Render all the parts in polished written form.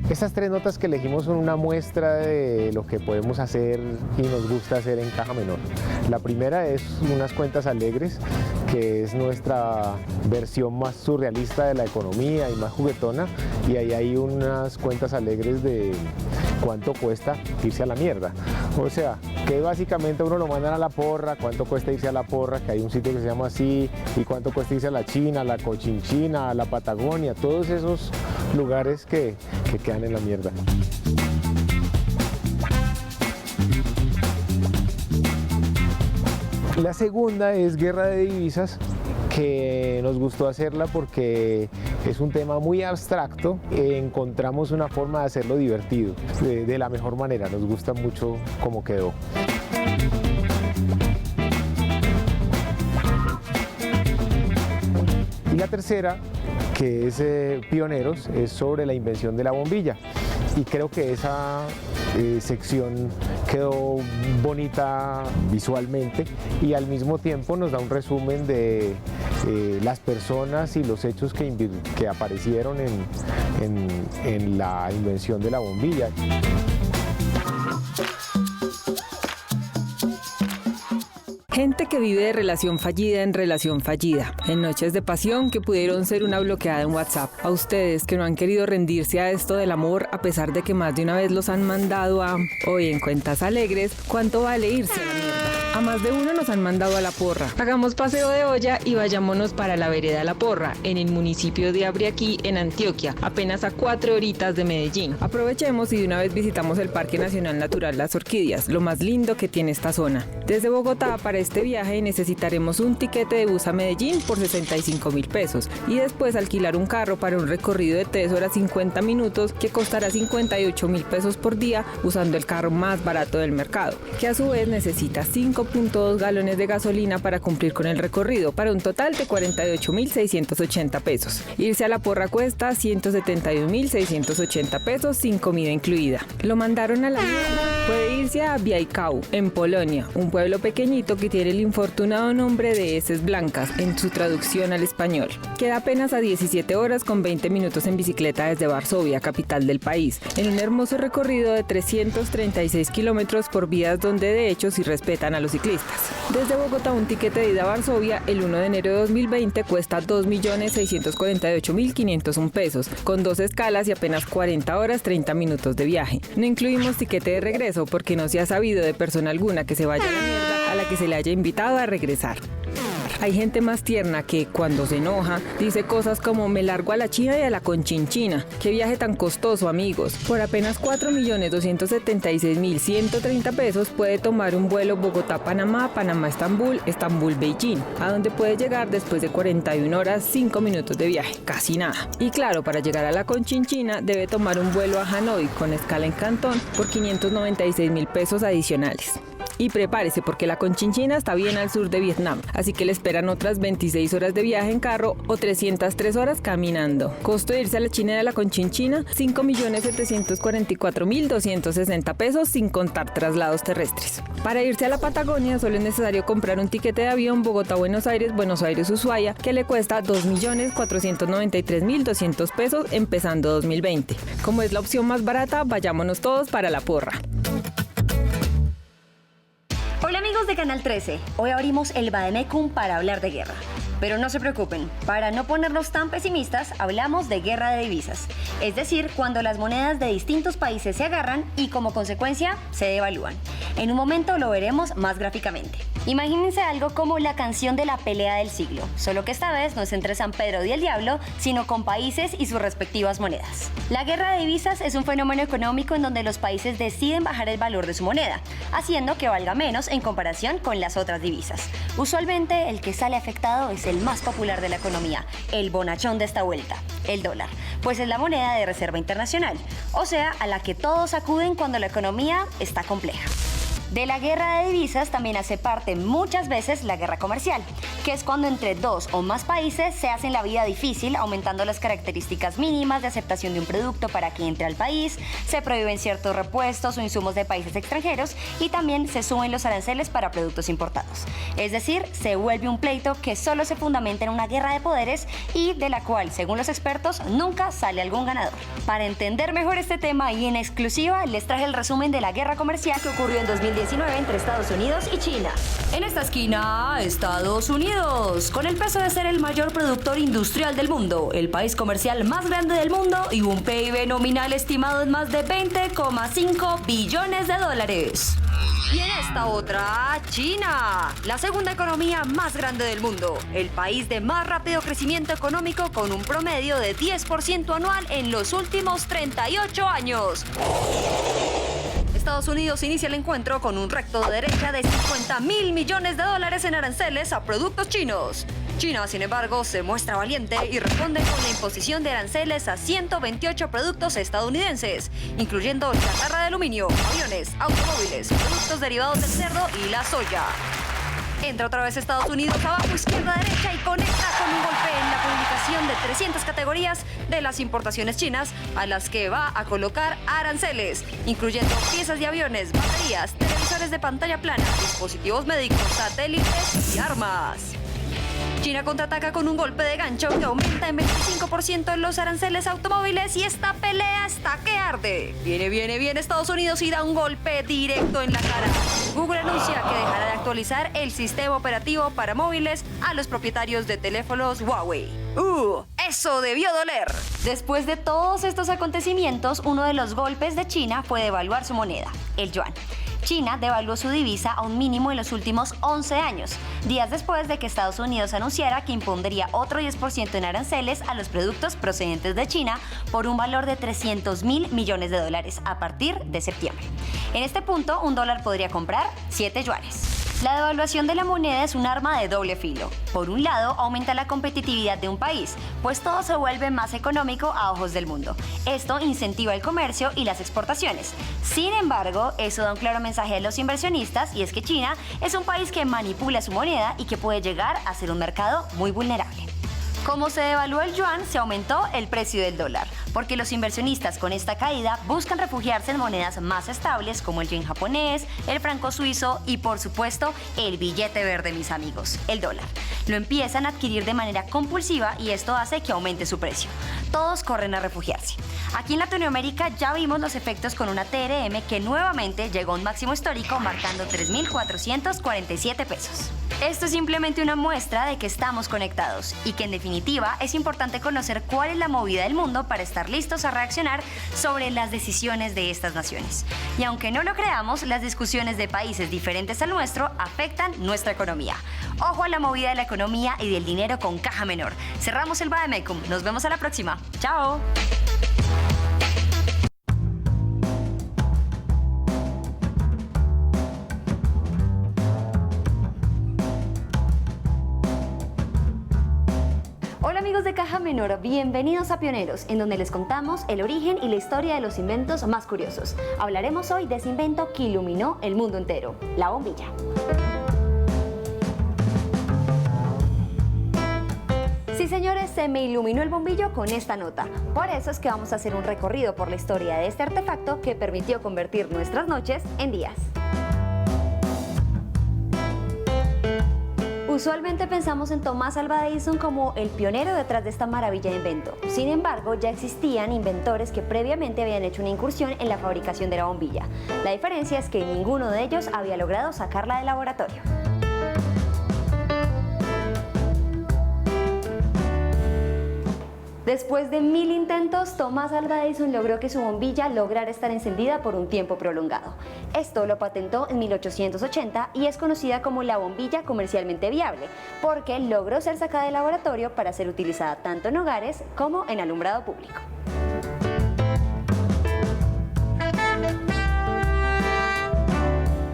Estas tres notas que elegimos son una muestra de lo que podemos hacer y nos gusta hacer en Caja Menor. La primera es unas cuentas alegres, que es nuestra versión más surrealista de la economía y más juguetona, y ahí hay unas cuentas alegres de cuánto cuesta irse a la mierda. O sea, que básicamente uno lo mandan a la porra, cuánto cuesta irse a la porra, que hay un sitio que se llama así, y cuánto cuesta irse a la China, a la Cochinchina, a la Patagonia, todos esos lugares que quedan en la mierda. La segunda es Guerra de Divisas, que nos gustó hacerla porque es un tema muy abstracto. Encontramos una forma de hacerlo divertido, de la mejor manera. Nos gusta mucho cómo quedó. Y la tercera, que es Pioneros, es sobre la invención de la bombilla. Y creo que esa sección quedó bonita visualmente y al mismo tiempo nos da un resumen de las personas y los hechos que aparecieron en la invención de la bombilla. Gente que vive de relación fallida en relación fallida, en noches de pasión que pudieron ser una bloqueada en WhatsApp. A ustedes que no han querido rendirse a esto del amor a pesar de que más de una vez los han mandado a, hoy en Cuentas Alegres, ¿cuánto vale irse a la mierda? A más de uno nos han mandado a la porra. Hagamos paseo de olla y vayámonos para la vereda La Porra, en el municipio de Abriaquí, en Antioquia, apenas a 4 horitas de Medellín. Aprovechemos y de una vez visitamos el Parque Nacional Natural Las Orquídeas, lo más lindo que tiene esta zona. Desde Bogotá para este viaje necesitaremos un tiquete de bus a Medellín por 65.000 pesos y después alquilar un carro para un recorrido de 3 horas 50 minutos que costará 58.000 pesos por día usando el carro más barato del mercado, que a su vez necesita 5.2 galones de gasolina para cumplir con el recorrido, para un total de 48.680 pesos. Irse a La Porra cuesta 171.680 pesos sin comida incluida. Lo mandaron a la mierda. Puede irse a Białystok, en Polonia, un pueblo pequeñito que tiene el infortunado nombre de heces blancas en su traducción al español. Queda apenas a 17 horas con 20 minutos en bicicleta desde Varsovia, capital del país, en un hermoso recorrido de 336 kilómetros por vías donde de hecho sí respetan a los ciclistas. Desde Bogotá un tiquete de ida a Varsovia el 1 de enero de 2020 cuesta 2.648.501 pesos, con 2 escalas y apenas 40 horas 30 minutos de viaje. No incluimos tiquete de regreso porque no se ha sabido de persona alguna que se vaya a la mierda a la que se le haya invitado a regresar. Hay gente más tierna que, cuando se enoja, dice cosas como me largo a la China y a la Conchinchina. ¡Qué viaje tan costoso, amigos! Por apenas 4.276.130 pesos puede tomar un vuelo Bogotá-Panamá, Panamá-Estambul, Estambul-Beijing, a donde puede llegar después de 41 horas 5 minutos de viaje, casi nada. Y claro, para llegar a la Conchinchina debe tomar un vuelo a Hanoi con escala en Cantón por 596.000 pesos adicionales. Y prepárese porque la Conchinchina está bien al sur de Vietnam, así que le esperan otras 26 horas de viaje en carro o 303 horas caminando. Costo de irse a la China de la Conchinchina, 5.744.260 pesos sin contar traslados terrestres. Para irse a la Patagonia solo es necesario comprar un tiquete de avión Bogotá-Buenos Aires, Buenos Aires-Ushuaia, que le cuesta 2.493.200 pesos empezando 2020. Como es la opción más barata, vayámonos todos para La Porra. Hola amigos de Canal 13, hoy abrimos el Vademecum para hablar de guerra. Pero no se preocupen, para no ponernos tan pesimistas, hablamos de guerra de divisas. Es decir, cuando las monedas de distintos países se agarran y como consecuencia se devalúan. En un momento lo veremos más gráficamente. Imagínense algo como la canción de la pelea del siglo, solo que esta vez no es entre San Pedro y el Diablo, sino con países y sus respectivas monedas. La guerra de divisas es un fenómeno económico en donde los países deciden bajar el valor de su moneda, haciendo que valga menos en comparación con las otras divisas. Usualmente el que sale afectado es el más popular de la economía, el bonachón de esta vuelta, el dólar, pues es la moneda de reserva internacional, o sea, a la que todos acuden cuando la economía está compleja. De la guerra de divisas también hace parte muchas veces la guerra comercial, que es cuando entre dos o más países se hacen la vida difícil, aumentando las características mínimas de aceptación de un producto para que entre al país, se prohíben ciertos repuestos o insumos de países extranjeros y también se suben los aranceles para productos importados. Es decir, se vuelve un pleito que solo se fundamenta en una guerra de poderes y de la cual, según los expertos, nunca sale algún ganador. Para entender mejor este tema y en exclusiva, les traje el resumen de la guerra comercial que ocurrió en 2019 entre Estados Unidos y China. En esta esquina, Estados Unidos, con el peso de ser el mayor productor industrial del mundo, el país comercial más grande del mundo y un PIB nominal estimado en más de 20,5 billones de dólares. Y en esta otra, China, la segunda economía más grande del mundo, el país de más rápido crecimiento económico con un promedio de 10% anual en los últimos 38 años. Estados Unidos inicia el encuentro con un recto de derecha de 50.000 millones de dólares en aranceles a productos chinos. China, sin embargo, se muestra valiente y responde con la imposición de aranceles a 128 productos estadounidenses, incluyendo chatarra de aluminio, aviones, automóviles, productos derivados del cerdo y la soya. Entra otra vez Estados Unidos abajo, izquierda, derecha y conecta con un golpe en la publicación de 300 categorías de las importaciones chinas a las que va a colocar aranceles, incluyendo piezas de aviones, baterías, televisores de pantalla plana, dispositivos médicos, satélites y armas. China contraataca con un golpe de gancho que aumenta en 25% los aranceles a automóviles y esta pelea está que arde. Viene Estados Unidos y da un golpe directo en la cara. Google anuncia que dejará de actualizar el sistema operativo para móviles a los propietarios de teléfonos Huawei. Eso debió doler. Después de todos estos acontecimientos, uno de los golpes de China fue devaluar su moneda, el yuan. China devaluó su divisa a un mínimo en los últimos 11 años, días después de que Estados Unidos anunciara que impondría otro 10% en aranceles a los productos procedentes de China por un valor de 300.000 millones de dólares a partir de septiembre. En este punto, un dólar podría comprar 7 yuanes. La devaluación de la moneda es un arma de doble filo. Por un lado, aumenta la competitividad de un país, pues todo se vuelve más económico a ojos del mundo. Esto incentiva el comercio y las exportaciones. Sin embargo, eso da un claro mensaje a los inversionistas y es que China es un país que manipula su moneda y que puede llegar a ser un mercado muy vulnerable. Como se devaluó el yuan, se aumentó el precio del dólar, porque los inversionistas con esta caída buscan refugiarse en monedas más estables como el yen japonés, el franco suizo y por supuesto el billete verde, mis amigos, el dólar. Lo empiezan a adquirir de manera compulsiva y esto hace que aumente su precio. Todos corren a refugiarse. Aquí en Latinoamérica ya vimos los efectos con una TRM que nuevamente llegó a un máximo histórico marcando 3.447 pesos. Esto es simplemente una muestra de que estamos conectados y que en definitiva es importante conocer cuál es la movida del mundo para estar listos a reaccionar sobre las decisiones de estas naciones. Y aunque no lo creamos, las discusiones de países diferentes al nuestro afectan nuestra economía. Ojo a la movida de la economía y del dinero con caja menor. Cerramos el Bademecum. Nos vemos a la próxima. ¡Chao! Hola amigos de Caja Menor, bienvenidos a Pioneros, en donde les contamos el origen y la historia de los inventos más curiosos. Hablaremos hoy de ese invento que iluminó el mundo entero, la bombilla. Sí señores, se me iluminó el bombillo con esta nota. Por eso es que vamos a hacer un recorrido por la historia de este artefacto que permitió convertir nuestras noches en días. Usualmente pensamos en Thomas Alva Edison como el pionero detrás de esta maravilla de invento. Sin embargo, ya existían inventores que previamente habían hecho una incursión en la fabricación de la bombilla. La diferencia es que ninguno de ellos había logrado sacarla del laboratorio. Después de 1000 intentos, Thomas Alva Edison logró que su bombilla lograra estar encendida por un tiempo prolongado. Esto lo patentó en 1880 y es conocida como la bombilla comercialmente viable, porque logró ser sacada del laboratorio para ser utilizada tanto en hogares como en alumbrado público.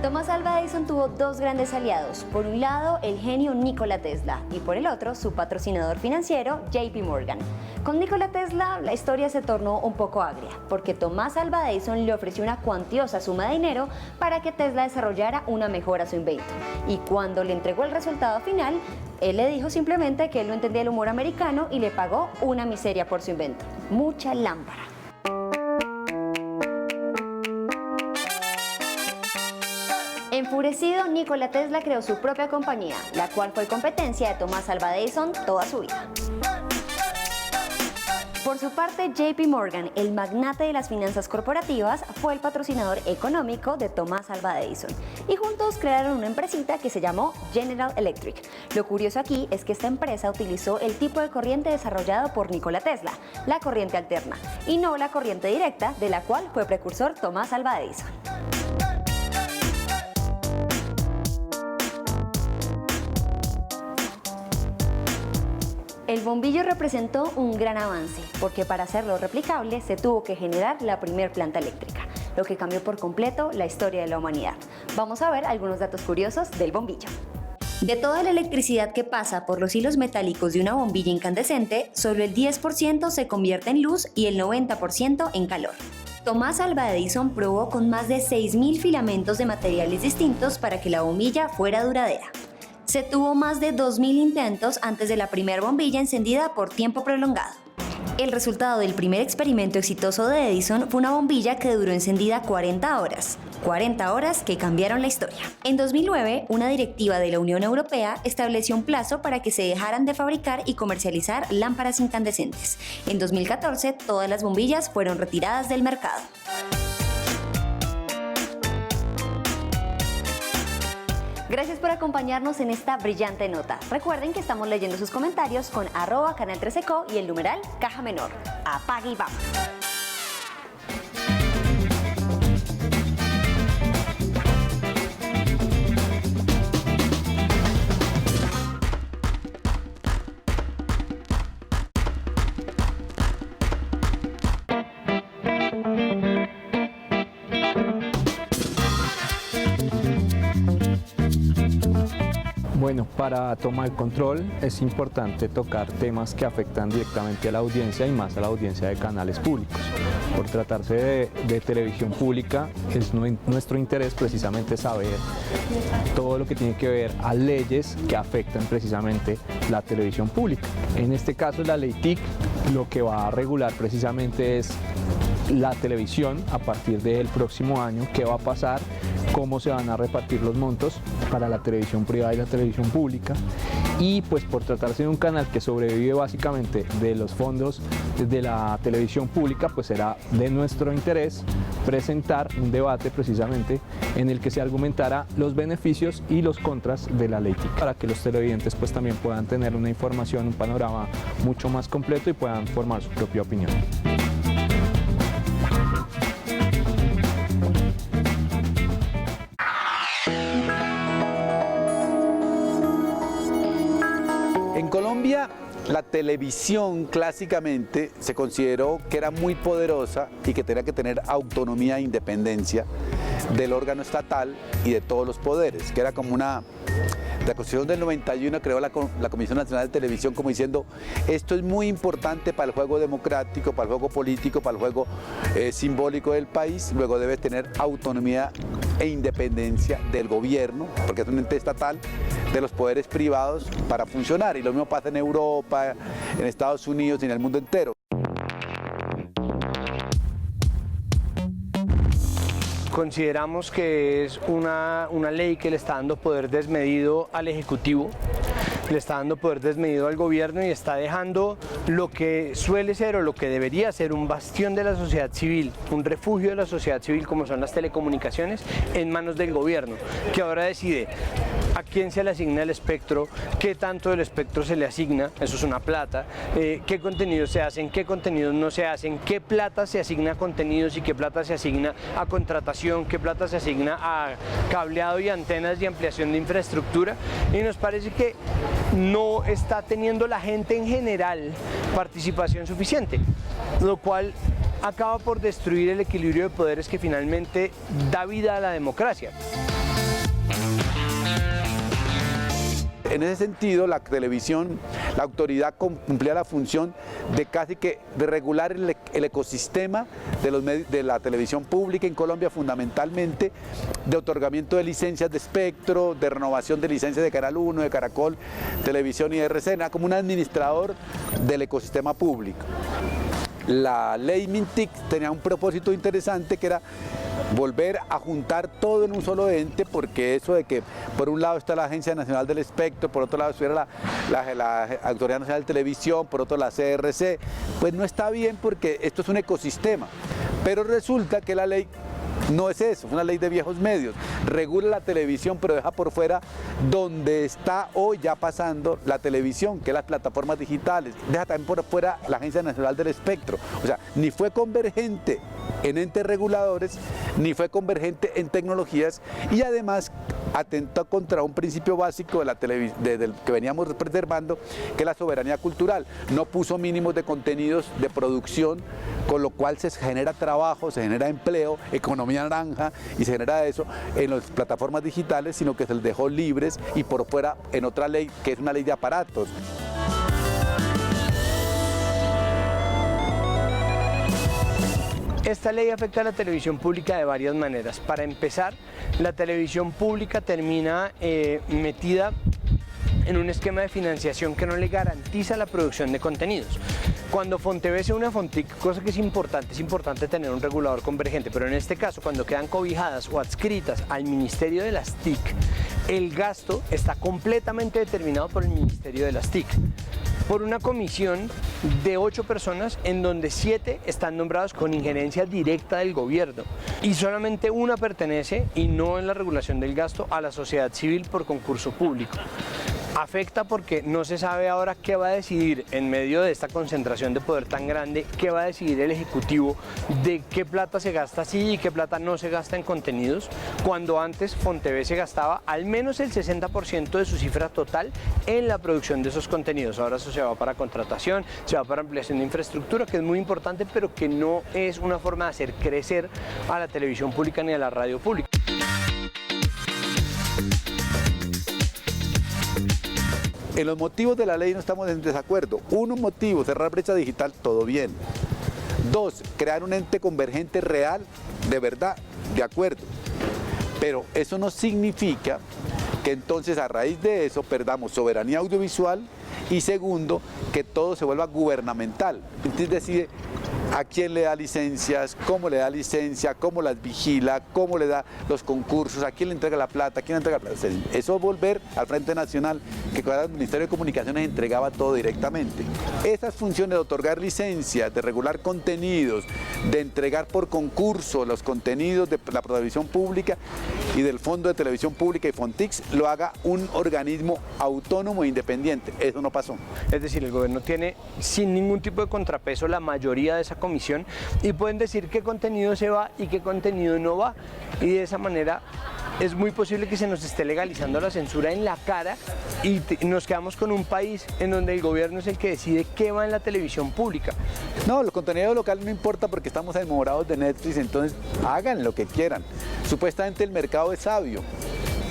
Thomas Alva Edison tuvo tuvo dos grandes aliados. Por un lado, el genio Nikola Tesla y por el otro, su patrocinador financiero, JP Morgan. Con Nikola Tesla, la historia se tornó un poco agria, porque Tomás Alva Edison le ofreció una cuantiosa suma de dinero para que Tesla desarrollara una mejora a su invento. Y cuando le entregó el resultado final, él le dijo simplemente que él no entendía el humor americano y le pagó una miseria por su invento. Mucha lámpara. Enfurecido, Nikola Tesla creó su propia compañía, la cual fue competencia de Tomás Alva Edison toda su vida. Por su parte, JP Morgan, el magnate de las finanzas corporativas, fue el patrocinador económico de Tomás Alva Edison y juntos crearon una empresita que se llamó General Electric. Lo curioso aquí es que esta empresa utilizó el tipo de corriente desarrollado por Nikola Tesla, la corriente alterna, y no la corriente directa, de la cual fue precursor Tomás Alva Edison. El bombillo representó un gran avance, porque para hacerlo replicable se tuvo que generar la primer planta eléctrica, lo que cambió por completo la historia de la humanidad. Vamos a ver algunos datos curiosos del bombillo. De toda la electricidad que pasa por los hilos metálicos de una bombilla incandescente, solo el 10% se convierte en luz y el 90% en calor. Tomás Alva Edison probó con más de 6.000 filamentos de materiales distintos para que la bombilla fuera duradera. Se tuvo más de 2.000 intentos antes de la primera bombilla encendida por tiempo prolongado. El resultado del primer experimento exitoso de Edison fue una bombilla que duró encendida 40 horas. 40 horas que cambiaron la historia. En 2009, una directiva de la Unión Europea estableció un plazo para que se dejaran de fabricar y comercializar lámparas incandescentes. En 2014, todas las bombillas fueron retiradas del mercado. Gracias por acompañarnos en esta brillante nota. Recuerden que estamos leyendo sus comentarios con @canal13co y el numeral Caja Menor. Apague y vamos. Bueno, para tomar control es importante tocar temas que afectan directamente a la audiencia y más a la audiencia de canales públicos. Por tratarse de televisión pública, es nuestro interés precisamente saber todo lo que tiene que ver a leyes que afectan precisamente la televisión pública. En este caso, la ley TIC lo que va a regular precisamente es la televisión a partir del próximo año, qué va a pasar, cómo se van a repartir los montos para la televisión privada y la televisión pública. Y pues por tratarse de un canal que sobrevive básicamente de los fondos de la televisión pública, pues será de nuestro interés presentar un debate precisamente en el que se argumentara los beneficios y los contras de la ley TIC, para que los televidentes pues también puedan tener una información, un panorama mucho más completo y puedan formar su propia opinión. En Colombia, la televisión clásicamente se consideró que era muy poderosa y que tenía que tener autonomía e independencia del órgano estatal y de todos los poderes, que era como una... La Constitución del 91 creó la Comisión Nacional de Televisión como diciendo esto es muy importante para el juego democrático, para el juego político, para el juego simbólico del país, luego debe tener autonomía e independencia del gobierno, porque es un ente estatal, de los poderes privados para funcionar, y lo mismo pasa en Europa, en Estados Unidos y en el mundo entero. Consideramos que es una ley que le está dando poder desmedido al Ejecutivo, le está dando poder desmedido al gobierno y está dejando lo que suele ser o lo que debería ser un bastión de la sociedad civil, un refugio de la sociedad civil como son las telecomunicaciones, en manos del gobierno, que ahora decide a quién se le asigna el espectro, qué tanto del espectro se le asigna, eso es una plata, qué contenidos se hacen, qué contenidos no se hacen, qué plata se asigna a contenidos y qué plata se asigna a contratación, qué plata se asigna a cableado y antenas y ampliación de infraestructura, y nos parece que no está teniendo la gente en general participación suficiente, lo cual acaba por destruir el equilibrio de poderes que finalmente da vida a la democracia. en ese sentido la televisión, la autoridad cumplía la función de casi que de regular el ecosistema de la televisión pública en Colombia, fundamentalmente de otorgamiento de licencias de espectro, de renovación de licencias de Canal 1, de Caracol, Televisión y RCN, era como un administrador del ecosistema público. La ley Mintic tenía un propósito interesante, que era volver a juntar todo en un solo ente, porque eso de que por un lado está la Agencia Nacional del Espectro, por otro lado estuviera la Autoridad Nacional de Televisión, por otro la CRC, pues no está bien, porque esto es un ecosistema. Pero resulta que la ley no es eso, es una ley de viejos medios, regula la televisión pero deja por fuera donde está hoy ya pasando la televisión, que es las plataformas digitales, deja también por fuera la Agencia Nacional del Espectro, o sea, ni fue convergente en entes reguladores, ni fue convergente en tecnologías, y además atentó contra un principio básico del que veníamos preservando, que es la soberanía cultural. No puso mínimos de contenidos de producción, con lo cual se genera trabajo, se genera empleo, economía naranja, y se genera eso en las plataformas digitales, sino que se les dejó libres y por fuera en otra ley, que es una ley de aparatos. Esta ley afecta a la televisión pública de varias maneras. Para empezar, la televisión pública termina metida en un esquema de financiación que no le garantiza la producción de contenidos. Cuando Fontv se une a Fontic, cosa que es importante tener un regulador convergente, pero en este caso, cuando quedan cobijadas o adscritas al Ministerio de las TIC, el gasto está completamente determinado por el Ministerio de las TIC, por una comisión de 8 personas, en donde 7 están nombrados con injerencia directa del gobierno y solamente una pertenece, y no en la regulación del gasto, a la sociedad civil por concurso público. Afecta porque no se sabe ahora qué va a decidir en medio de esta concentración de poder tan grande, qué va a decidir el Ejecutivo, de qué plata se gasta así y qué plata no se gasta en contenidos, cuando antes Fontv se gastaba al menos el 60% de su cifra total en la producción de esos contenidos. Ahora eso se va para contratación, se va para ampliación de infraestructura, que es muy importante, pero que no es una forma de hacer crecer a la televisión pública ni a la radio pública. En los motivos de la ley no estamos en desacuerdo. Uno motivo, cerrar brecha digital, todo bien. 2, crear un ente convergente real, de verdad, de acuerdo. Pero eso no significa que entonces a raíz de eso perdamos soberanía audiovisual, y segundo, que todo se vuelva gubernamental. Entonces decide a quién le da licencias, cómo le da licencia, cómo las vigila, cómo le da los concursos, a quién le entrega la plata, a quién le entrega la plata. Eso es volver al Frente Nacional, que con el Ministerio de Comunicaciones entregaba todo directamente. Esas funciones de otorgar licencias, de regular contenidos, de entregar por concurso los contenidos de la televisión pública y del Fondo de Televisión Pública y Fontix, lo haga un organismo autónomo e independiente. Eso no pasó. Es decir, el gobierno tiene sin ningún tipo de contrapeso la mayoría de esa comisión, y pueden decir qué contenido se va y qué contenido no va, y de esa manera es muy posible que se nos esté legalizando la censura en la cara y nos quedamos con un país en donde el gobierno es el que decide qué va en la televisión pública. No, los contenidos locales no importa porque estamos enamorados de Netflix, entonces hagan lo que quieran. Supuestamente el mercado es sabio.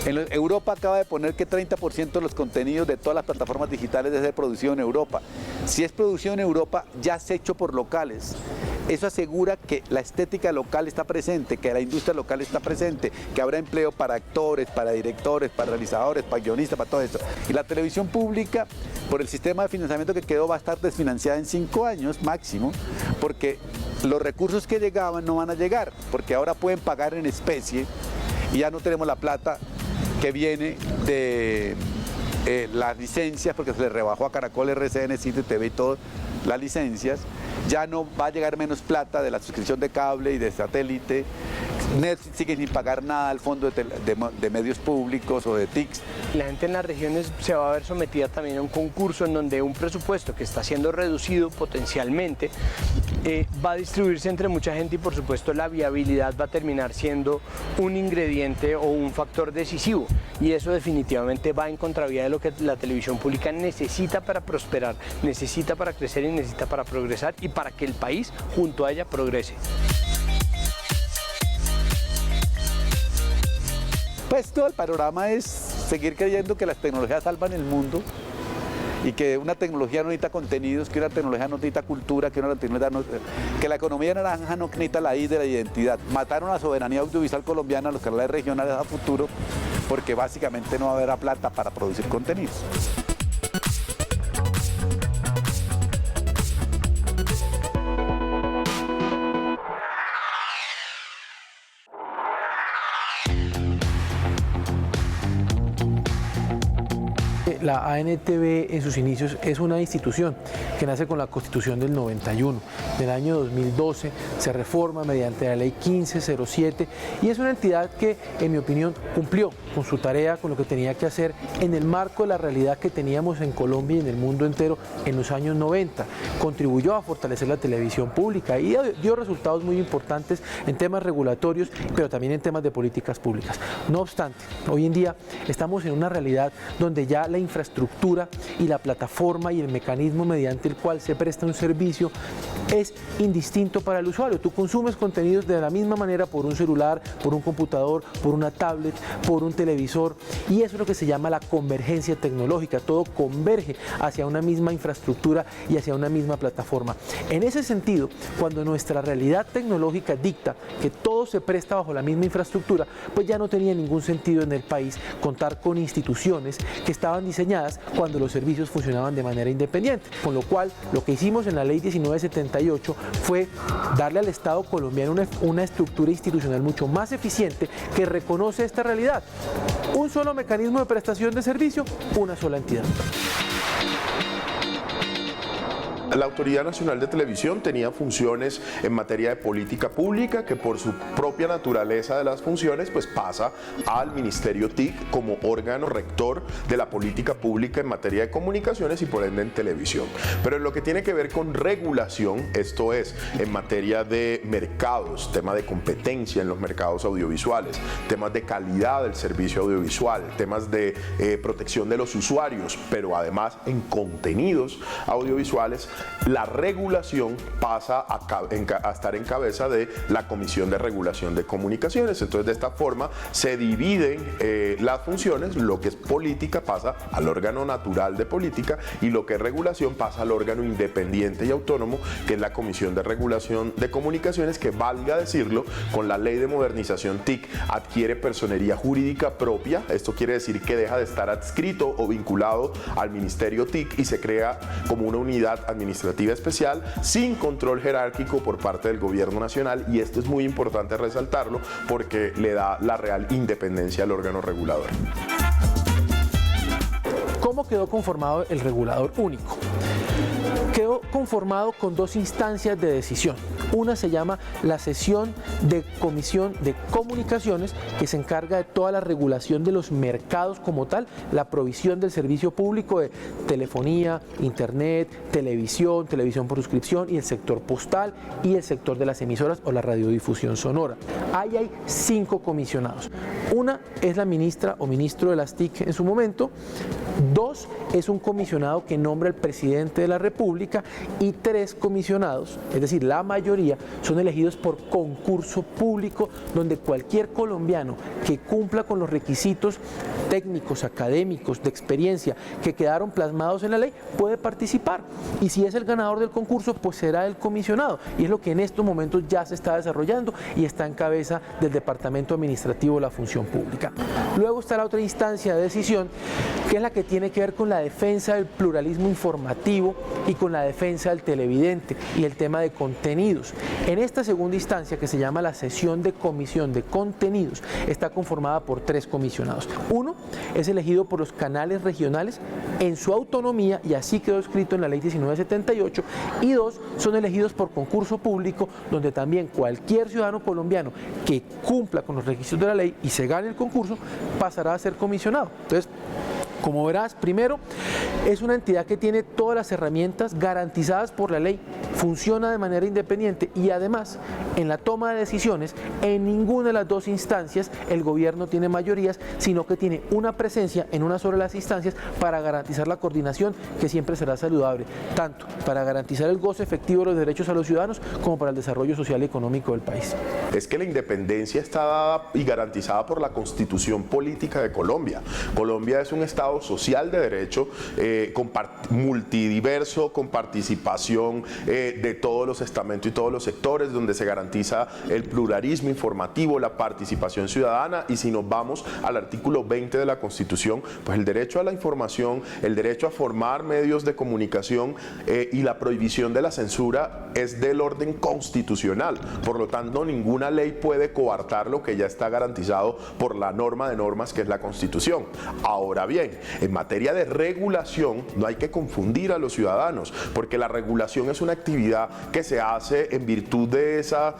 Europa acaba de poner que 30% de los contenidos de todas las plataformas digitales debe ser producido en Europa. Si es producido en Europa, ya es hecho por locales. Eso asegura que la estética local está presente, que la industria local está presente, que habrá empleo para actores, para directores, para realizadores, para guionistas, para todo eso. Y la televisión pública, por el sistema de financiamiento que quedó, va a estar desfinanciada en 5 años máximo, porque los recursos que llegaban no van a llegar, porque ahora pueden pagar en especie y ya no tenemos la plata que viene de las licencias, porque se le rebajó a Caracol, RCN, Cite TV y todas las licencias. Ya no va a llegar menos plata de la suscripción de cable y de satélite. Netflix sigue sin pagar nada al fondo de medios públicos o de TICs. La gente en las regiones se va a ver sometida también a un concurso en donde un presupuesto que está siendo reducido potencialmente va a distribuirse entre mucha gente, y por supuesto la viabilidad va a terminar siendo un ingrediente o un factor decisivo, y eso definitivamente va en contravía de lo que la televisión pública necesita para prosperar, necesita para crecer y necesita para progresar, y para que el país junto a ella progrese. Pues todo el panorama es seguir creyendo que las tecnologías salvan el mundo y que una tecnología no necesita contenidos, que una tecnología no necesita cultura, que la economía naranja no necesita la I de la identidad. Mataron la soberanía audiovisual colombiana, los canales regionales a futuro, porque básicamente no va a haber plata para producir contenidos. La ANTV en sus inicios es una institución que nace con la Constitución del 91. Del año 2012 se reforma mediante la Ley 1507 y es una entidad que, en mi opinión, cumplió con su tarea, con lo que tenía que hacer en el marco de la realidad que teníamos en Colombia y en el mundo entero en los años 90. Contribuyó a fortalecer la televisión pública y dio resultados muy importantes en temas regulatorios, pero también en temas de políticas públicas. No obstante, hoy en día estamos en una realidad donde ya la infraestructura y la plataforma y el mecanismo mediante el cual se presta un servicio es indistinto para el usuario. Tú consumes contenidos de la misma manera por un celular, por un computador, por una tablet, por un televisor, y eso es lo que se llama la convergencia tecnológica. Todo converge hacia una misma infraestructura y hacia una misma plataforma. En ese sentido, cuando nuestra realidad tecnológica dicta que todo se presta bajo la misma infraestructura, pues ya no tenía ningún sentido en el país contar con instituciones que estaban diseñadas cuando los servicios funcionaban de manera independiente. Con lo cual, lo que hicimos en la Ley 1978 fue darle al Estado colombiano una estructura institucional mucho más eficiente que reconoce esta realidad. Un solo mecanismo de prestación de servicio, una sola entidad. La Autoridad Nacional de Televisión tenía funciones en materia de política pública que por su propia naturaleza de las funciones pues pasa al Ministerio TIC como órgano rector de la política pública en materia de comunicaciones y por ende en televisión. Pero en lo que tiene que ver con regulación, esto es en materia de mercados, tema de competencia en los mercados audiovisuales, temas de calidad del servicio audiovisual, temas de protección de los usuarios, pero además en contenidos audiovisuales, la regulación pasa a estar en cabeza de la Comisión de Regulación de Comunicaciones. Entonces, de esta forma se dividen las funciones. Lo que es política pasa al órgano natural de política y lo que es regulación pasa al órgano independiente y autónomo, que es la Comisión de Regulación de Comunicaciones, que, valga decirlo, con la Ley de Modernización TIC adquiere personería jurídica propia. Esto quiere decir que deja de estar adscrito o vinculado al Ministerio TIC y se crea como una unidad administrativa especial sin control jerárquico por parte del Gobierno Nacional, y esto es muy importante resaltarlo porque le da la real independencia al órgano regulador. ¿Cómo quedó conformado el regulador único? Quedó conformado con dos instancias de decisión. Una se llama la sesión de Comisión de Comunicaciones, que se encarga de toda la regulación de los mercados como tal, la provisión del servicio público de telefonía, internet, televisión por suscripción y el sector postal y el sector de las emisoras o la radiodifusión sonora. Ahí hay 5 comisionados. Una es la ministra o ministro de las TIC en su momento. 2 es un comisionado que nombra el presidente de la República y 3 comisionados, es decir, la mayoría, son elegidos por concurso público, donde cualquier colombiano que cumpla con los requisitos técnicos, académicos, de experiencia que quedaron plasmados en la ley puede participar, y si es el ganador del concurso pues será el comisionado, y es lo que en estos momentos ya se está desarrollando y está en cabeza del Departamento Administrativo de la Función Pública. Luego está la otra instancia de decisión, que es la que tiene que ver con la defensa del pluralismo informativo y con la defensa del televidente y el tema de contenidos. En esta segunda instancia, que se llama la sesión de Comisión de Contenidos, está conformada por 3 comisionados. Uno es elegido por los canales regionales en su autonomía, y así quedó escrito en la Ley 1978, y 2 son elegidos por concurso público, donde también cualquier ciudadano colombiano que cumpla con los requisitos de la ley y se gane el concurso pasará a ser comisionado. Entonces, como verás, primero, es una entidad que tiene todas las herramientas garantizadas por la ley, funciona de manera independiente y además en la toma de decisiones en ninguna de las dos instancias el gobierno tiene mayorías, sino que tiene una presencia en una sola de las instancias para garantizar la coordinación que siempre será saludable, tanto para garantizar el goce efectivo de los derechos a los ciudadanos como para el desarrollo social y económico del país. Es que la independencia está dada y garantizada por la Constitución Política de Colombia. Colombia es un Estado social de derecho, multidiverso, con participación de todos los estamentos y todos los sectores, donde se garantiza el pluralismo informativo, la participación ciudadana, y si nos vamos al artículo 20 de la Constitución, pues el derecho a la información, el derecho a formar medios de comunicación y la prohibición de la censura es del orden constitucional. Por lo tanto, ninguna ley puede coartar lo que ya está garantizado por la norma de normas que es la Constitución. Ahora bien, en materia de regulación no hay que confundir a los ciudadanos, porque la regulación es una actividad que se hace en virtud de esa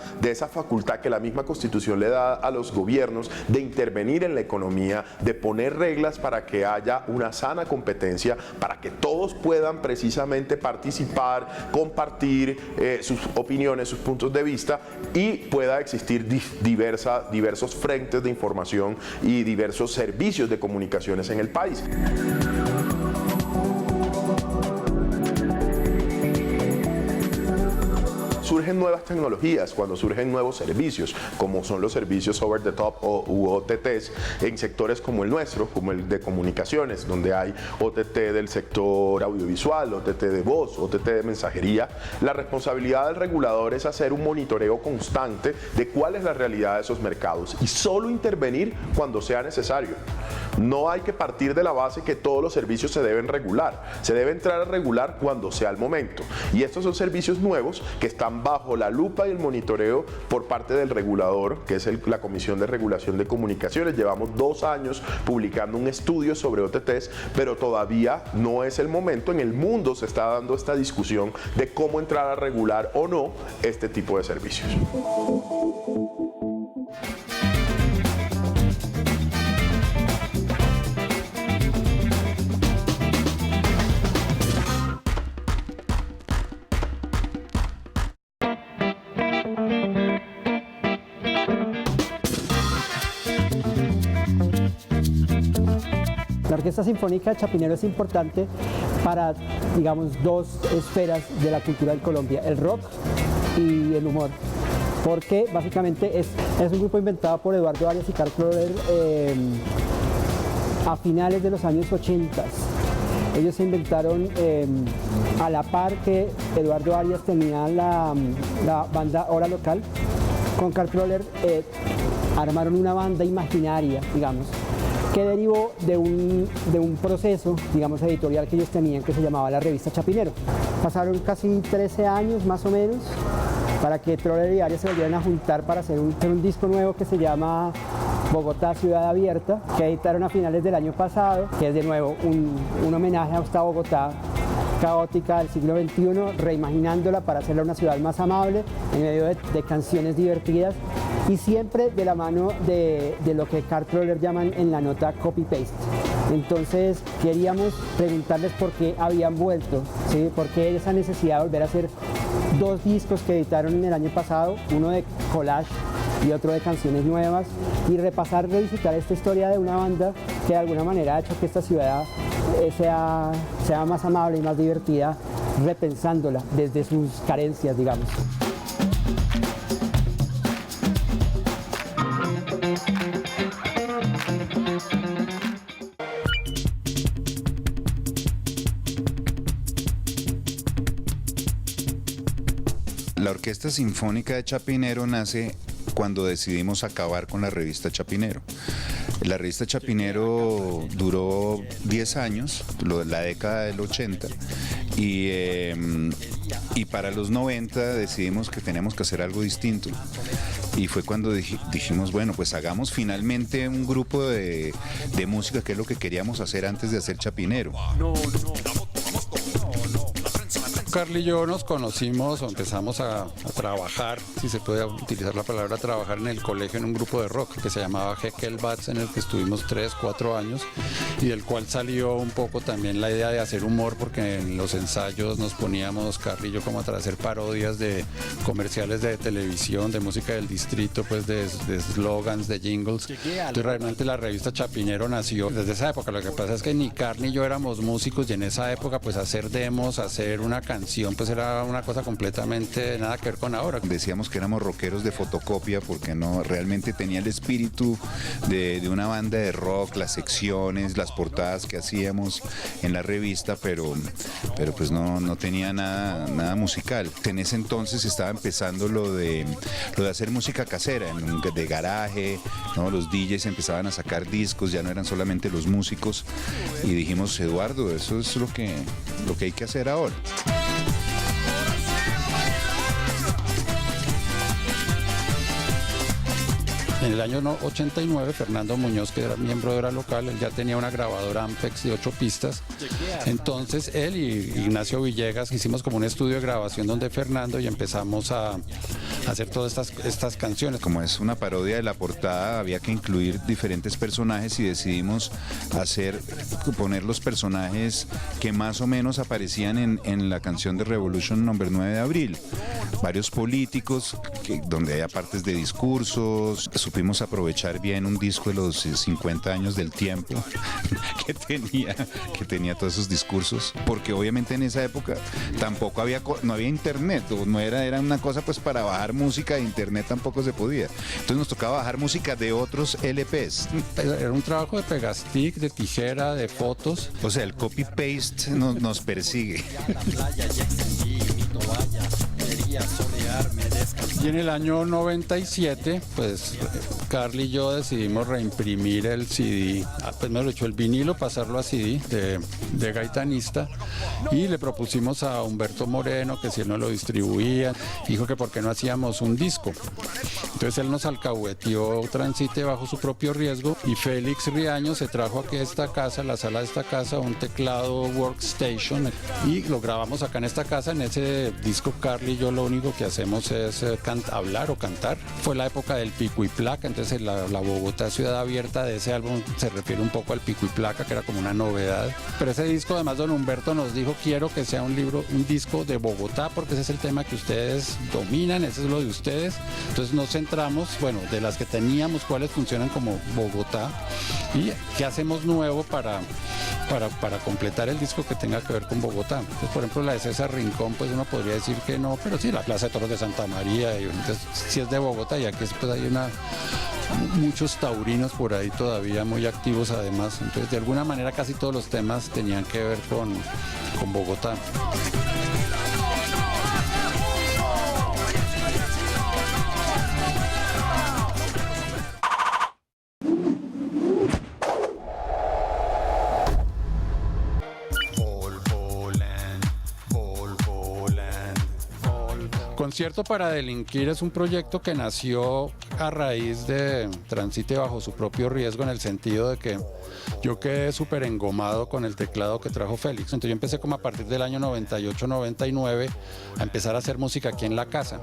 facultad que la misma Constitución le da a los gobiernos de intervenir en la economía, de poner reglas para que haya una sana competencia, para que todos puedan precisamente participar, compartir sus opiniones, sus puntos de vista, y pueda existir diversos frentes de información y diversos servicios de comunicaciones en el país. Surgen nuevas tecnologías, cuando surgen nuevos servicios, como son los servicios over the top u OTTs, en sectores como el nuestro, como el de comunicaciones, donde hay OTT del sector audiovisual, OTT de voz, OTT de mensajería. La responsabilidad del regulador es hacer un monitoreo constante de cuál es la realidad de esos mercados y solo intervenir cuando sea necesario. No hay que partir de la base que todos los servicios se deben regular. Se debe entrar a regular cuando sea el momento. Y estos son servicios nuevos que están bajo la lupa y el monitoreo por parte del regulador, que es la Comisión de Regulación de Comunicaciones. Llevamos 2 años publicando un estudio sobre OTTs, pero todavía no es el momento. En el mundo se está dando esta discusión de cómo entrar a regular o no este tipo de servicios. La Orquesta Sinfónica de Chapinero es importante para, digamos, 2 esferas de la cultura de Colombia, el rock y el humor, porque básicamente es un grupo inventado por Eduardo Arias y Carl Kloder a finales de los años 80. Ellos se inventaron a la par que Eduardo Arias tenía la banda Hora Local. Con Carl Kloder armaron una banda imaginaria, digamos, que derivó de un proceso, digamos, editorial que ellos tenían, que se llamaba la revista Chapinero. Pasaron casi 13 años más o menos para que Kloder y Arias se volvieran a juntar para hacer un disco nuevo que se llama Bogotá, Ciudad Abierta, que editaron a finales del año pasado, que es de nuevo un homenaje a esta Bogotá caótica del siglo XXI, reimaginándola para hacerla una ciudad más amable, en medio de canciones divertidas, y siempre de la mano de lo que Carl Kloder llaman en la nota copy-paste. Entonces queríamos preguntarles por qué habían vuelto, ¿sí? ¿Por qué esa necesidad de volver a hacer 2 discos que editaron en el año pasado, uno de collage y otro de canciones nuevas, y revisitar esta historia de una banda que de alguna manera ha hecho que esta ciudad sea más amable y más divertida, repensándola desde sus carencias, digamos. La Orquesta Sinfónica de Chapinero nace cuando decidimos acabar con la revista Chapinero. La revista Chapinero duró 10 años, la década del 80, y para los 90 decidimos que teníamos que hacer algo distinto. Y fue cuando dijimos, bueno, pues hagamos finalmente un grupo de música, que es lo que queríamos hacer antes de hacer Chapinero. Carly y yo nos conocimos o empezamos a trabajar, si se puede utilizar la palabra trabajar, en el colegio en un grupo de rock que se llamaba Heckelbats, en el que estuvimos 3-4 años y del cual salió un poco también la idea de hacer humor, porque en los ensayos nos poníamos Carly y yo como a hacer parodias de comerciales de televisión, de música del distrito, pues de slogans, de jingles. Entonces realmente la revista Chapinero nació desde esa época. Lo que pasa es que ni Carly ni yo éramos músicos y en esa época pues hacer demos, hacer una canción pues era una cosa completamente nada que ver con ahora. Decíamos que éramos rockeros de fotocopia porque no realmente tenía el espíritu de una banda de rock, las secciones, las portadas que hacíamos en la revista, pero pues no tenía nada musical. En ese entonces estaba empezando lo de hacer música casera, de garaje, ¿no? Los DJs empezaban a sacar discos, ya no eran solamente los músicos, y dijimos, Eduardo, eso es lo que hay que hacer ahora. En el año 89, Fernando Muñoz, que era miembro de Hora Local, él ya tenía una grabadora Ampex de 8 pistas. Entonces él y Ignacio Villegas hicimos como un estudio de grabación donde Fernando y empezamos a hacer todas estas canciones. Como es una parodia de la portada, había que incluir diferentes personajes y decidimos poner los personajes que más o menos aparecían en la canción de Revolution Number 9 de abril. Varios políticos, donde hay partes de discursos. Supimos aprovechar bien un disco de los 50 años del tiempo que tenía todos esos discursos, porque obviamente en esa época tampoco no había internet, era una cosa pues para bajar música, de internet tampoco se podía. Entonces nos tocaba bajar música de otros LPs. Era un trabajo de pegastick, de tijera, de fotos. O sea, el copy-paste nos persigue. Y en el año 97, pues Carly y yo decidimos reimprimir el CD, pues me lo echó el vinilo, pasarlo a CD de Gaitanista, y le propusimos a Humberto Moreno que si él no lo distribuía, dijo que por qué no hacíamos un disco. Entonces él nos alcahueteó Transite bajo su propio riesgo, y Félix Riaño se trajo aquí a esta casa, a la sala de esta casa, un teclado Workstation, y lo grabamos acá en esta casa. En ese disco Carly y yo lo único que hacemos es hablar o cantar. Fue la época del pico y placa, entonces la Bogotá ciudad abierta de ese álbum se refiere un poco al pico y placa, que era como una novedad. Pero ese disco, además, don Humberto nos dijo, quiero que sea un disco de Bogotá, porque ese es el tema que ustedes dominan, ese es lo de ustedes. Entonces nos centramos, bueno, de las que teníamos, cuáles funcionan como Bogotá y qué hacemos nuevo para completar el disco que tenga que ver con Bogotá. Entonces, por ejemplo, la de César Rincón, pues uno podría decir que no, pero sí, la Plaza de Toros de Santa María, y entonces sí es de Bogotá, y aquí pues hay muchos taurinos por ahí todavía muy activos además. Entonces, de alguna manera casi todos los temas tenían que ver con Bogotá. Concierto para Delinquir es un proyecto que nació a raíz de Transite bajo su propio riesgo, en el sentido de que yo quedé súper engomado con el teclado que trajo Félix. Entonces yo empecé como a partir del año 98-99 a empezar a hacer música aquí en la casa.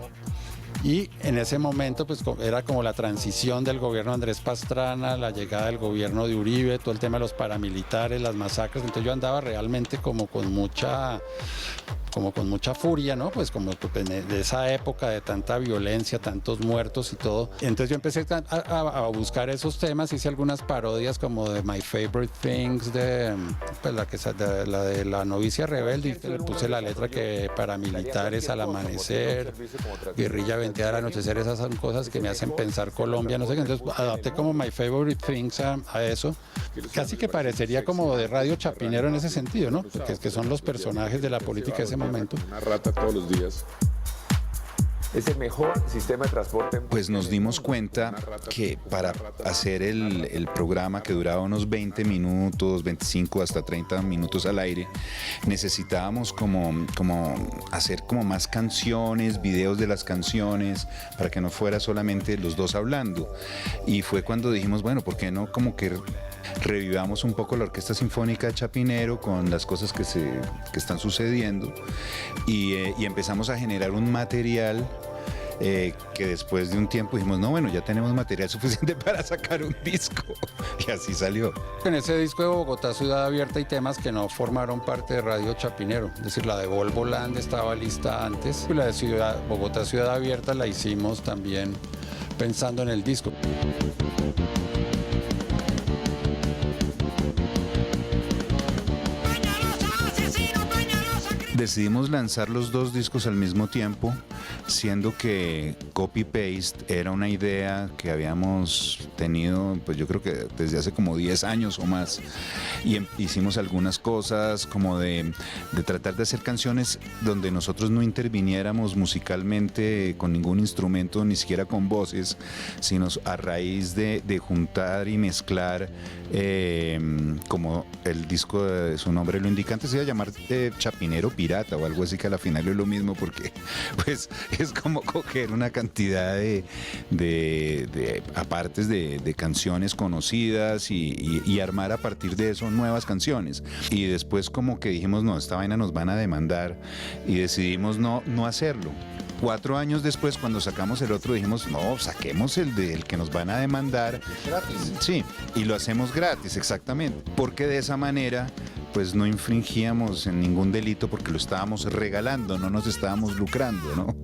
Y en ese momento pues era como la transición del gobierno de Andrés Pastrana, la llegada del gobierno de Uribe, todo el tema de los paramilitares, las masacres. Entonces yo andaba realmente como con mucha furia, ¿no? Pues como de esa época de tanta violencia, tantos muertos y todo. Entonces yo empecé a buscar esos temas, hice algunas parodias como de My Favorite Things, pues la de la novicia rebelde, y le puse la letra que paramilitares al amanecer, guerrilla venteada al anochecer, esas son cosas que me hacen pensar Colombia, no sé qué. Entonces adapté como My Favorite Things a eso. Casi que parecería como de Radio Chapinero en ese sentido, ¿no? Que son los personajes de la política de ese momento. Una rata todos los días. Es el mejor sistema de transporte. Pues nos dimos cuenta que para hacer el programa, que duraba unos 20 minutos, 25 hasta 30 minutos al aire, necesitábamos como hacer como más canciones, videos de las canciones, para que no fuera solamente los dos hablando. Y fue cuando dijimos, bueno, ¿por qué no como que revivamos un poco la Orquesta Sinfónica de Chapinero con las cosas que están sucediendo y empezamos a generar un material que después de un tiempo dijimos, no, bueno, ya tenemos material suficiente para sacar un disco. Y así salió. En ese disco de Bogotá Ciudad Abierta hay temas que no formaron parte de Radio Chapinero. Es decir, la de Volvo Land estaba lista antes y la de Bogotá Ciudad Abierta la hicimos también pensando en el disco. Decidimos lanzar los dos discos al mismo tiempo, siendo que copy-paste era una idea que habíamos tenido, pues yo creo que desde hace como 10 años o más, y hicimos algunas cosas como de tratar de hacer canciones donde nosotros no interviniéramos musicalmente con ningún instrumento, ni siquiera con voces, sino a raíz de juntar y mezclar, como el disco de su nombre lo indica, antes se iba a llamar Chapinero Pirata o algo así, que a la final es lo mismo, porque pues es como coger una cantidad de apartes de canciones conocidas y armar a partir de eso nuevas canciones. Y después como que dijimos, no, esta vaina nos van a demandar, y decidimos no hacerlo. 4 años después, cuando sacamos el otro, dijimos, no, saquemos el del que nos van a demandar. Gratis. Sí, y lo hacemos gratis, exactamente. Porque de esa manera, pues no infringíamos en ningún delito, porque lo estábamos regalando, no nos estábamos lucrando, ¿no?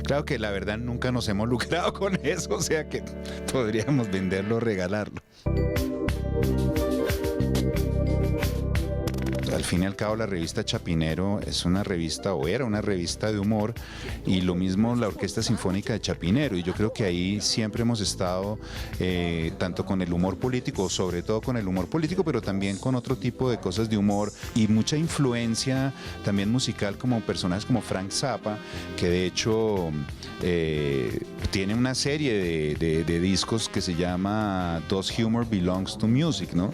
Claro que la verdad nunca nos hemos lucrado con eso, o sea que podríamos venderlo o regalarlo. Al fin y al cabo, la revista Chapinero es una revista, o era una revista de humor, y lo mismo la Orquesta Sinfónica de Chapinero, y yo creo que ahí siempre hemos estado tanto con el humor político, sobre todo con el humor político, pero también con otro tipo de cosas de humor y mucha influencia también musical, como personajes como Frank Zappa, que de hecho tiene una serie de discos que se llama Does Humor Belongs to Music, ¿no?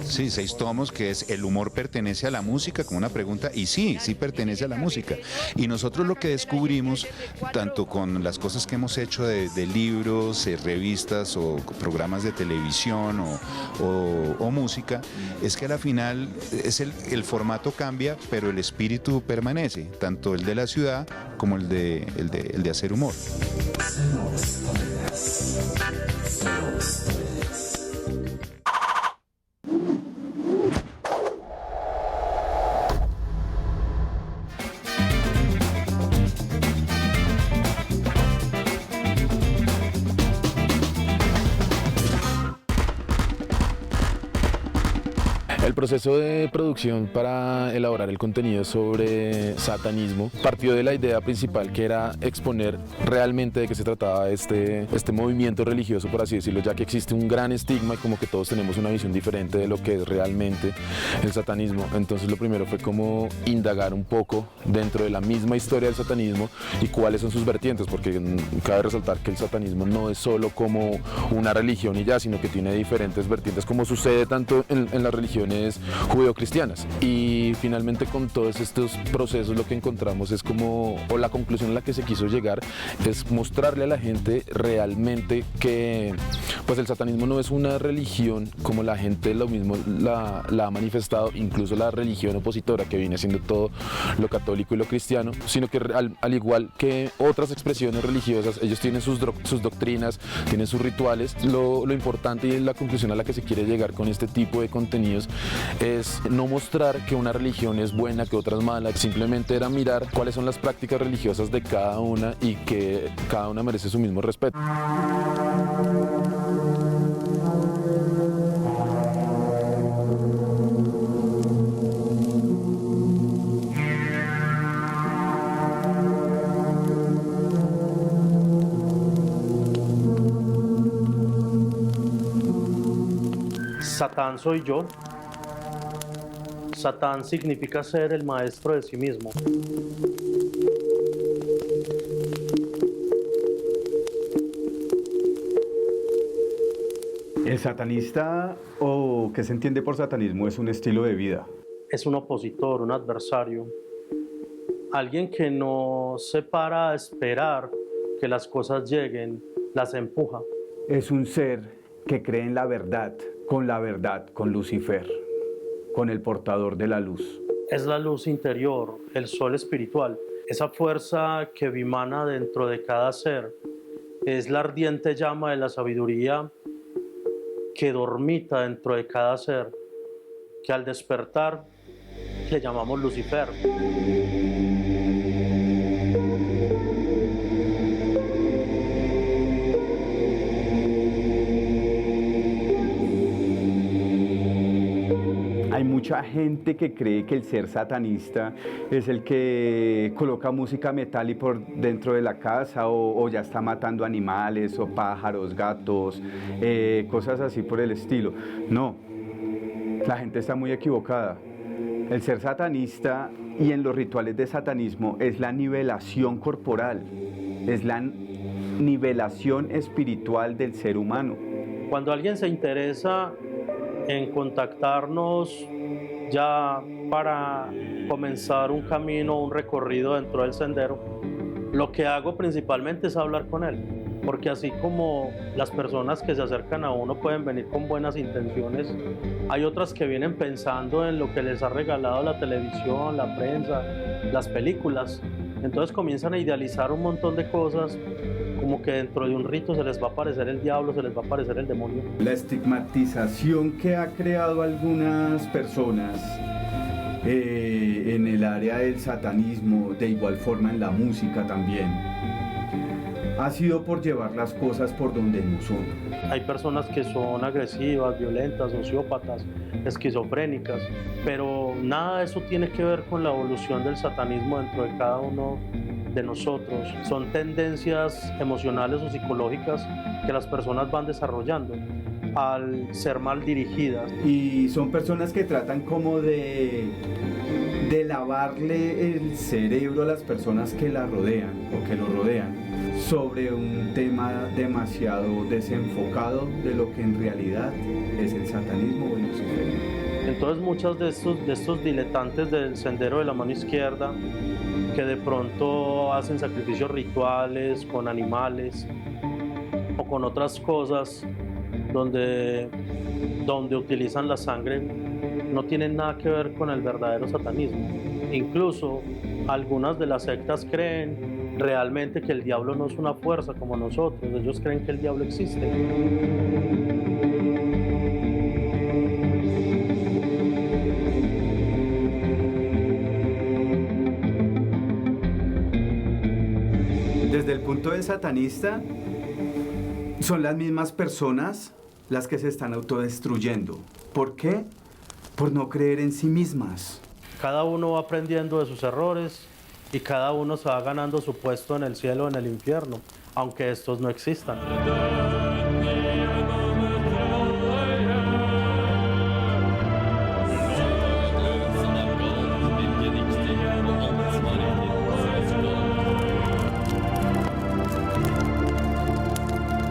Sí, 6 tomos, que es El humor pertenece a la música, como una pregunta, y sí pertenece a la música. Y nosotros lo que descubrimos, tanto con las cosas que hemos hecho de libros, revistas o programas de televisión o música, es que a la final el formato cambia, pero el espíritu permanece, tanto el de la ciudad como el de hacer humor. El proceso de producción para elaborar el contenido sobre satanismo partió de la idea principal, que era exponer realmente de qué se trataba este movimiento religioso, por así decirlo, ya que existe un gran estigma y como que todos tenemos una visión diferente de lo que es realmente el satanismo. Entonces lo primero fue como indagar un poco dentro de la misma historia del satanismo y cuáles son sus vertientes, porque cabe resaltar que el satanismo no es solo como una religión y ya, sino que tiene diferentes vertientes, como sucede tanto en las religiones judeocristianas. Y finalmente, con todos estos procesos, lo que encontramos es como, o la conclusión a la que se quiso llegar, es mostrarle a la gente realmente que pues el satanismo no es una religión como la gente lo mismo la ha manifestado, incluso la religión opositora, que viene siendo todo lo católico y lo cristiano, sino que al igual que otras expresiones religiosas, ellos tienen sus doctrinas, tienen sus rituales. Lo importante y la conclusión a la que se quiere llegar con este tipo de contenidos es no mostrar que una religión es buena, que otra es mala, simplemente era mirar cuáles son las prácticas religiosas de cada una y que cada una merece su mismo respeto. Satán soy yo. Satán significa ser el maestro de sí mismo. El satanista, o ¿qué se entiende por satanismo? Es un estilo de vida. Es un opositor, un adversario. Alguien que no se para a esperar que las cosas lleguen, las empuja. Es un ser que cree en la verdad con la verdad, con Lucifer, con el portador de la luz. Es la luz interior, el sol espiritual, esa fuerza que emana dentro de cada ser. Es la ardiente llama de la sabiduría que dormita dentro de cada ser, que al despertar le llamamos Lucifer. Hay mucha gente que cree que el ser satanista es el que coloca música metal y por dentro de la casa o ya está matando animales o pájaros, gatos, cosas así por el estilo. No, la gente está muy equivocada. El ser satanista y en los rituales de satanismo es la nivelación corporal, es la nivelación espiritual del ser humano. Cuando alguien se interesa en contactarnos ya para comenzar un camino, un recorrido dentro del sendero, lo que hago principalmente es hablar con él, porque así como las personas que se acercan a uno pueden venir con buenas intenciones, hay otras que vienen pensando en lo que les ha regalado la televisión, la prensa, las películas. Entonces comienzan a idealizar un montón de cosas, como que dentro de un rito se les va a aparecer el diablo, se les va a aparecer el demonio. La estigmatización que ha creado algunas personas en el área del satanismo, de igual forma en la música también, ha sido por llevar las cosas por donde no son. Hay personas que son agresivas, violentas, sociópatas, esquizofrénicas, pero nada de eso tiene que ver con la evolución del satanismo dentro de cada uno de nosotros. Son tendencias emocionales o psicológicas que las personas van desarrollando al ser mal dirigidas. Y son personas que tratan como de lavarle el cerebro a las personas que la rodean o que lo rodean sobre un tema demasiado desenfocado de lo que en realidad es el satanismo o el luciferismo. Entonces muchos de estos diletantes del sendero de la mano izquierda que de pronto hacen sacrificios rituales con animales o con otras cosas donde utilizan la sangre, no tienen nada que ver con el verdadero satanismo. Incluso algunas de las sectas creen realmente que el diablo no es una fuerza como nosotros, ellos creen que el diablo existe. Desde el punto de satanista, son las mismas personas las que se están autodestruyendo. ¿Por qué? Por no creer en sí mismas. Cada uno va aprendiendo de sus errores y cada uno se va ganando su puesto en el cielo o en el infierno, aunque estos no existan.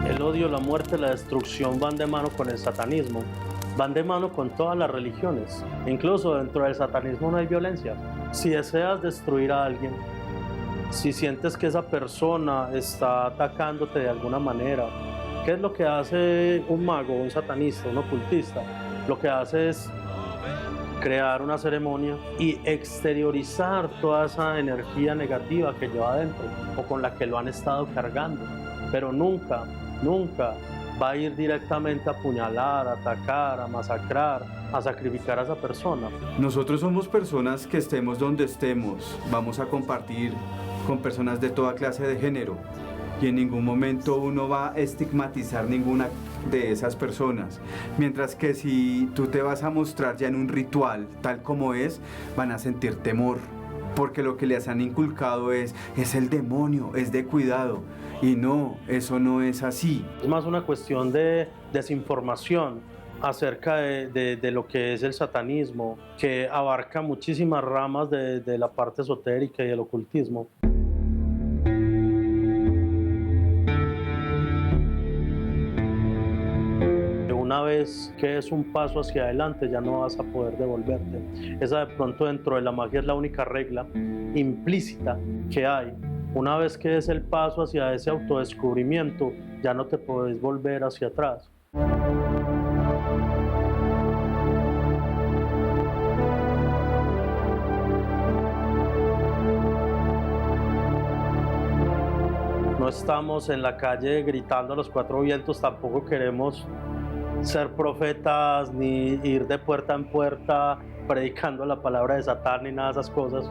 El odio, la muerte, la destrucción van de mano con el satanismo, van de mano con todas las religiones. Incluso dentro del satanismo no hay violencia. Si deseas destruir a alguien, si sientes que esa persona está atacándote de alguna manera, ¿qué es lo que hace un mago, un satanista, un ocultista? Lo que hace es crear una ceremonia y exteriorizar toda esa energía negativa que lleva adentro o con la que lo han estado cargando. Pero nunca va a ir directamente a apuñalar, a atacar, a masacrar, a sacrificar a esa persona. Nosotros somos personas que estemos donde estemos, vamos a compartir con personas de toda clase de género y en ningún momento uno va a estigmatizar ninguna de esas personas, mientras que si tú te vas a mostrar ya en un ritual tal como es, van a sentir temor, porque lo que les han inculcado es el demonio, es de cuidado. Y no, eso no es así. Es más una cuestión de desinformación acerca de lo que es el satanismo, que abarca muchísimas ramas de la parte esotérica y del ocultismo. Una vez que es un paso hacia adelante ya no vas a poder devolverte. Esa de pronto dentro de la magia es la única regla implícita que hay. Una vez que es el paso hacia ese autodescubrimiento, ya no te puedes volver hacia atrás. No estamos en la calle gritando a los cuatro vientos, tampoco queremos ser profetas ni ir de puerta en puerta predicando la palabra de Satán ni nada de esas cosas.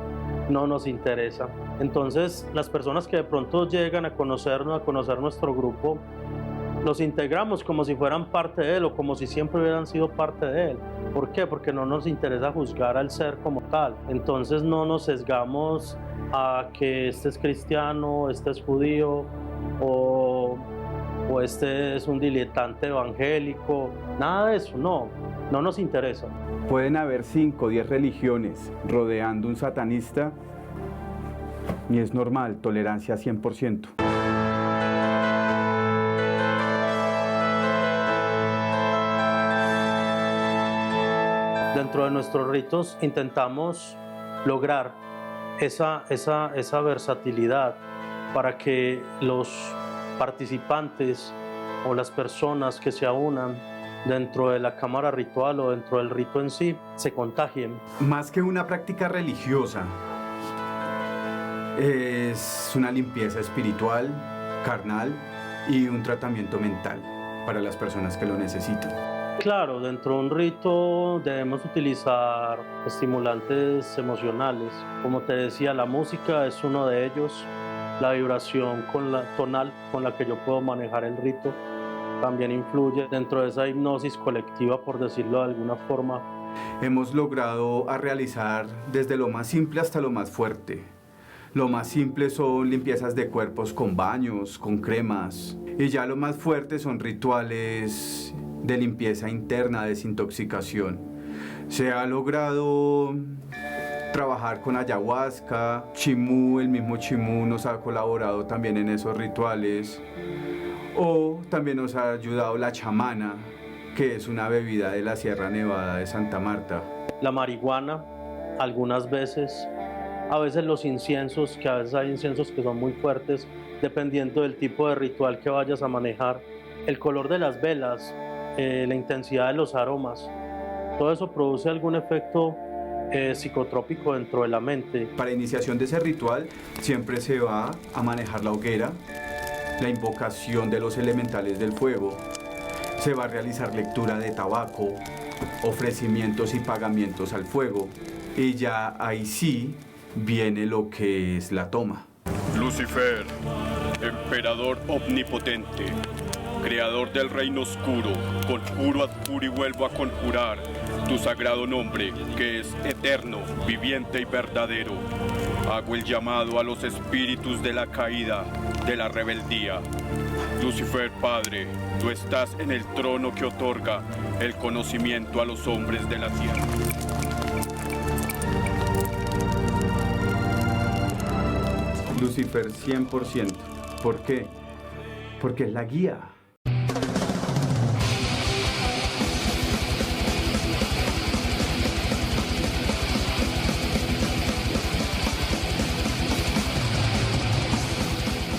No nos interesa. Entonces, las personas que de pronto llegan a conocernos, a conocer nuestro grupo, los integramos como si fueran parte de él o como si siempre hubieran sido parte de él. ¿Por qué? Porque no nos interesa juzgar al ser como tal. Entonces no nos sesgamos a que este es cristiano, este es judío o este es un diletante evangélico. Nada de eso, no nos interesa. Pueden haber 5 o 10 religiones rodeando un satanista y es normal, tolerancia 100%. Dentro de nuestros ritos intentamos lograr esa versatilidad para que los participantes o las personas que se aunan dentro de la cámara ritual o dentro del rito en sí se contagien. Más que una práctica religiosa, es una limpieza espiritual, carnal y un tratamiento mental para las personas que lo necesitan. Claro, dentro de un rito debemos utilizar estimulantes emocionales. Como te decía, la música es uno de ellos. La vibración tonal con la que yo puedo manejar el rito también influye dentro de esa hipnosis colectiva, por decirlo de alguna forma. Hemos logrado realizar desde lo más simple hasta lo más fuerte. Lo más simple son limpiezas de cuerpos con baños, con cremas. Y ya lo más fuerte son rituales de limpieza interna, desintoxicación. Se ha logrado trabajar con ayahuasca, chimú, el mismo chimú nos ha colaborado también en esos rituales. O también nos ha ayudado la chamana, que es una bebida de la Sierra Nevada de Santa Marta. La marihuana, algunas veces, a veces los inciensos, que a veces hay inciensos que son muy fuertes, dependiendo del tipo de ritual que vayas a manejar. El color de las velas, la intensidad de los aromas, todo eso produce algún efecto psicotrópico dentro de la mente. Para iniciación de ese ritual siempre se va a manejar la hoguera, la invocación de los elementales del fuego, se va a realizar lectura de tabaco, ofrecimientos y pagamientos al fuego, y ya ahí sí viene lo que es la toma. Lucifer, emperador omnipotente, creador del reino oscuro, conjuro, adjuro y vuelvo a conjurar tu sagrado nombre, que es eterno, viviente y verdadero. Hago el llamado a los espíritus de la caída, de la rebeldía. Lucifer, Padre, tú estás en el trono que otorga el conocimiento a los hombres de la tierra. Lucifer 100%. ¿Por qué? Porque es la guía.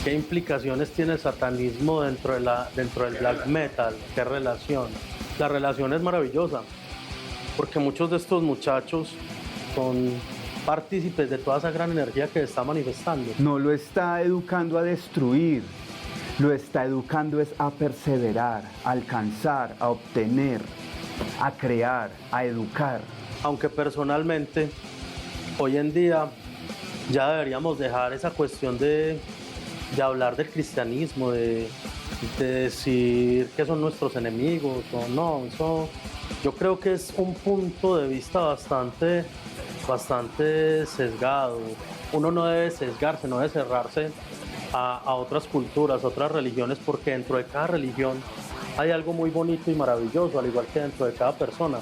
¿Qué implicaciones tiene el satanismo dentro del black metal? ¿Qué relación? La relación es maravillosa, porque muchos de estos muchachos son partícipes de toda esa gran energía que se está manifestando. No lo está educando a destruir, lo está educando es a perseverar, a alcanzar, a obtener, a crear, a educar. Aunque personalmente, hoy en día ya deberíamos dejar esa cuestión de hablar del cristianismo, de decir que son nuestros enemigos o no. Eso yo creo que es un punto de vista bastante sesgado. Uno no debe sesgarse, no debe cerrarse a otras culturas, a otras religiones, porque dentro de cada religión hay algo muy bonito y maravilloso, al igual que dentro de cada persona.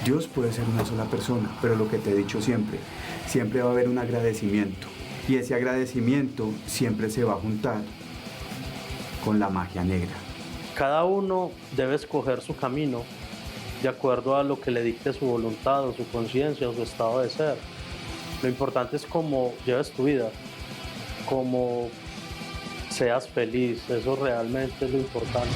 Dios puede ser una sola persona, pero lo que te he dicho siempre va a haber un agradecimiento. Y ese agradecimiento siempre se va a juntar con la magia negra. Cada uno debe escoger su camino de acuerdo a lo que le dicte su voluntad o su conciencia o su estado de ser. Lo importante es cómo lleves tu vida, cómo seas feliz, eso realmente es lo importante.